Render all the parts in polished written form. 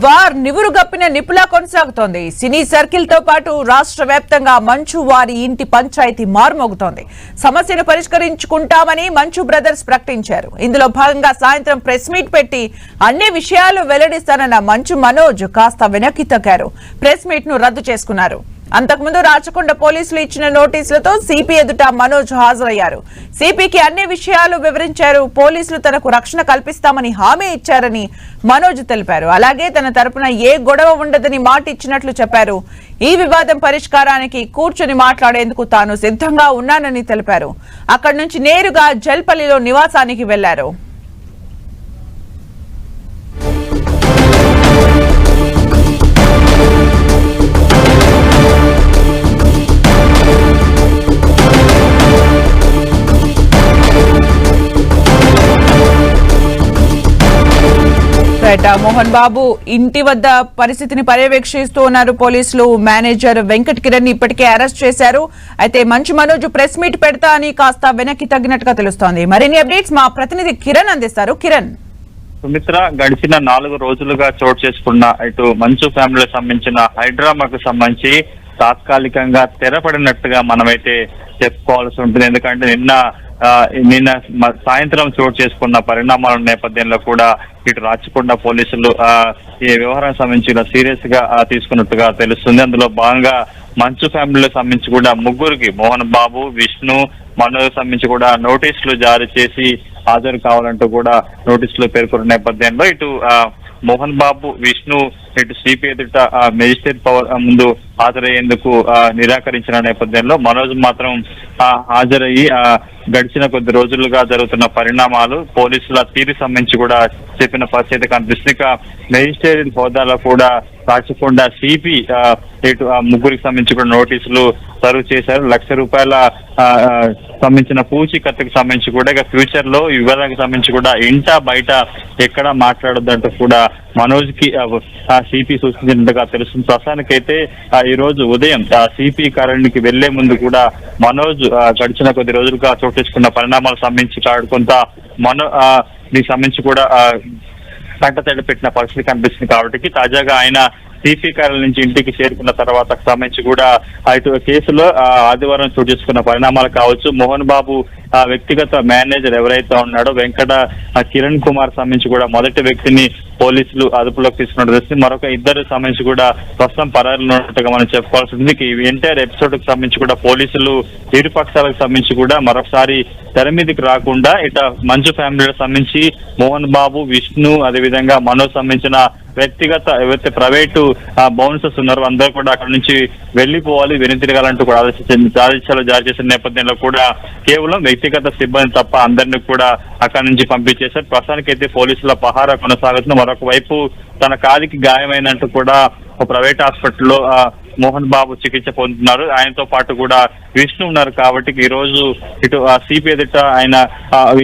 War నివురుగప్పిన నిపులా కొనసాగుతోంది. సినీ circle తో పాటు రాష్ట్ర వ్యాప్తంగా మంచు వారి ఇంటి పంచాయతీ మార్మోగుతోంది. సమస్యను పరిష్కరించుకుంటామని మంచు బ్రదర్స్ ప్రకటించారు. ఇందులో భాగంగా సాయంత్రం ప్రెస్ మీట్ పెట్టి అన్ని విషయాలు వెల్లడిస్తానన్న మంచు మనోజ్ కాస్త వెనక్కి తగ్గారు. ప్రెస్ మీట్ ను రద్దు చేసుకున్నారు. అంతకుముందు రాచకొండ పోలీసులు ఇచ్చిన నోటీసులతో సిపి ఎదుట మనోజ్ హాజరయ్యారు. సిపికి అన్ని విషయాలు వివరించారు. పోలీసులు తనకు రక్షణ కల్పిస్తామని హామీ ఇచ్చారని మనోజ్ తెలిపారు. అలాగే తన తరపున ఏ గొడవ ఉండదని మాట ఇచ్చినట్లు చెప్పారు. ఈ వివాదం పరిష్కారానికి కూర్చొని మాట్లాడేందుకు తాను సిద్ధంగా ఉన్నానని తెలిపారు. అక్కడి నుంచి నేరుగా జల్పల్లిలో నివాసానికి వెళ్లారు. మోహన్ బాబు ఇంటి వద్ద పరిస్థితిని పర్యవేక్షిస్తూ ఉన్నారు పోలీసులు. మేనేజర్ వెంకట్ కిరణ్ ఇప్పటికే అరెస్ట్ చేశారు. అయితే మంచు మనోజ్ ప్రెస్ మీట్ పెడతా అని కాస్త వెనక్కి తగ్గినట్టుగా తెలుస్తోంది. మరిన్ని అప్డేట్స్ మా ప్రతినిధి కిరణ్ అందిస్తారు. కిరణ్, సుమిత్ర, గడిచిన 4 రోజులుగా చోటు చేసుకున్న ఇటు మంచు ఫ్యామిలీకి సంబంధించిన హైడ్రామాకు సంబంధించి తాత్కాలికంగా తెరపడినట్టుగా మనమైతే చెప్పుకోవాల్సి ఉంటుంది. ఎందుకంటే నిన్న సాయంత్రం చోటు చేసుకున్న పరిణామాల నేపథ్యంలో కూడా ఇటు రాచకొండ పోలీసులు ఈ వ్యవహారానికి సంబంధించి సీరియస్ గా తీసుకున్నట్టుగా తెలుస్తుంది. అందులో భాగంగా మంచు ఫ్యామిలీకి సంబంధించి కూడా ముగ్గురికి మోహన్ బాబు, విష్ణు, మనోజ్ సంబంధించి కూడా నోటీసులు జారీ చేసి హాజరు కావాలంటూ కూడా నోటీసులు పేర్కొన్న నేపథ్యంలో ఇటు మోహన్ బాబు, విష్ణు ఇటు సిపి ఎదుట మెజిస్ట్రేట్ పవర్ ముందు హాజరయ్యేందుకు నిరాకరించిన నేపథ్యంలో మనోజ్ మాత్రం హాజరయ్యి గడిచిన కొద్ది రోజులుగా జరుగుతున్న పరిణామాలు పోలీసుల తీరు సంబంధించి కూడా చెప్పిన పరిస్థితి కనిపిస్తుంది. ఇక మెజిస్ట్రేట్ హోదాలో కూడా రాచకొండ సిపి ఇటు ముగ్గురికి సంబంధించి కూడా నోటీసులు సర్వ్ చేశారు. ₹1,00,000 సంబంధించిన పూచీకత్తుకు సంబంధించి కూడా ఇక ఫ్యూచర్ లో ఈ వివాదానికి సంబంధించి కూడా ఇంట బయట ఎక్కడ మాట్లాడొద్దంటూ కూడా మనోజ్ కి సిపి సూచించినట్టుగా తెలుస్తుంది. ప్రస్తుతానికైతే ఈ రోజు ఉదయం సిపి కార్యాలయానికి వెళ్లే ముందు కూడా మనోజ్ గడిచిన కొద్ది రోజులుగా చోటు చేసుకున్న పరిణామాలకు సంబంధించి కొంత దీనికి సంబంధించి కూడా కంటతడి పెట్టిన పరిస్థితి కనిపిస్తుంది. కాబట్టి తాజాగా ఆయన సిపి కార్యాలయం నుంచి ఇంటికి చేరుకున్న తర్వాత సంబంధించి కూడా ఇటు కేసులో ఆదివారం చోటు చేసుకున్న పరిణామాలు కావచ్చు, మోహన్ బాబు వ్యక్తిగత మేనేజర్ ఎవరైతే ఉన్నాడో వెంకట కిరణ్ కుమార్ సంబంధించి కూడా మొదటి వ్యక్తిని పోలీసులు అదుపులోకి తీసుకున్నట్టు తెలుస్తుంది. మరొక ఇద్దరు సంబంధించి కూడా ప్రస్తుతం పరారీలో ఉన్నట్టుగా మనం చెప్పుకోవాల్సి ఉంటుంది. ఈ ఎంటైర్ ఎపిసోడ్ కి సంబంధించి కూడా పోలీసులు ఇరు పక్షాలకు సంబంధించి కూడా మరొకసారి తెర మీదకి రాకుండా ఇట మంచు ఫ్యామిలీకి సంబంధించి మోహన్ బాబు, విష్ణు, అదేవిధంగా మనోజ్ సంబంధించిన వ్యక్తిగత ఏవైతే ప్రైవేటు బౌన్సర్స్ ఉన్నారో అందరూ కూడా అక్కడ నుంచి వెళ్లిపోవాలి, వెనుతిరగాలంటూ కూడా ఆదేశాలు జారీ చేసిన నేపథ్యంలో కూడా కేవలం వ్యక్తిగత సిబ్బంది తప్ప అందరినీ కూడా అక్కడి నుంచి పంపించేశారు. ప్రస్తుతానికైతే పోలీసుల పహారా కొనసాగుతుంది. మరొక వైపు తన కాలికి గాయమైనట్టు కూడా ఒక ప్రైవేట్ హాస్పిటల్లో మోహన్ బాబు చికిత్స పొందుతున్నారు. ఆయనతో పాటు కూడా విష్ణు ఉన్నారు. కాబట్టి ఈ రోజు ఇటు సిపి ఎదుట ఆయన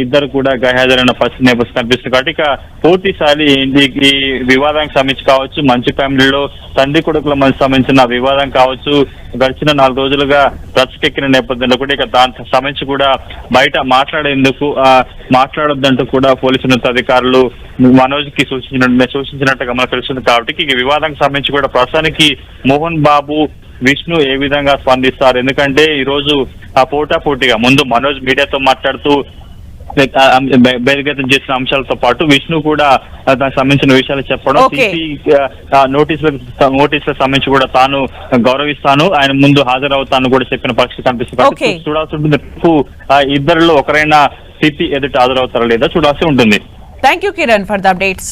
ఇద్దరు కూడా హాజరైన పరిస్థితి కనిపిస్తుంది. కాబట్టి ఇక పూర్తి స్థాయి ఈ వివాదానికి సంబంధించి కావచ్చు, మంచు ఫ్యామిలీలో తండ్రి కొడుకుల మధ్య సంబంధించిన వివాదం కావచ్చు, గడిచిన 4 రోజులుగా రచ్చకెక్కిన నేపథ్యంలో కూడా ఇక దానికి సంబంధించి కూడా బయట మాట్లాడొద్దంటూ కూడా పోలీసు ఉన్నతాధికారులు మనోజ్ కి సూచించినట్టుగా మనకు తెలుస్తుంది. కాబట్టి ఈ వివాదానికి సంబంధించి కూడా ప్రస్తుతానికి మోహన్ బాబు, విష్ణు ఏ విధంగా స్పందిస్తారు? ఎందుకంటే ఈ రోజు పోటాపోటీగా ముందు మనోజ్ మీడియాతో మాట్లాడుతూ బహిర్గతం చేసిన అంశాలతో పాటు విష్ణు కూడా దానికి సంబంధించిన విషయాలు చెప్పడం, సిపి నోటీసులకు సంబంధించి కూడా తాను గౌరవిస్తాను, ఆయన ముందు హాజరవుతాను కూడా చెప్పిన పరిస్థితి కనిపిస్తుంది. చూడాల్సి ఉంటుంది. ఇద్దరిలో ఒకరైనా సిపి ఎదుట హాజరవుతారా లేదా చూడాల్సి ఉంటుంది. Thank you Kiran for the updates.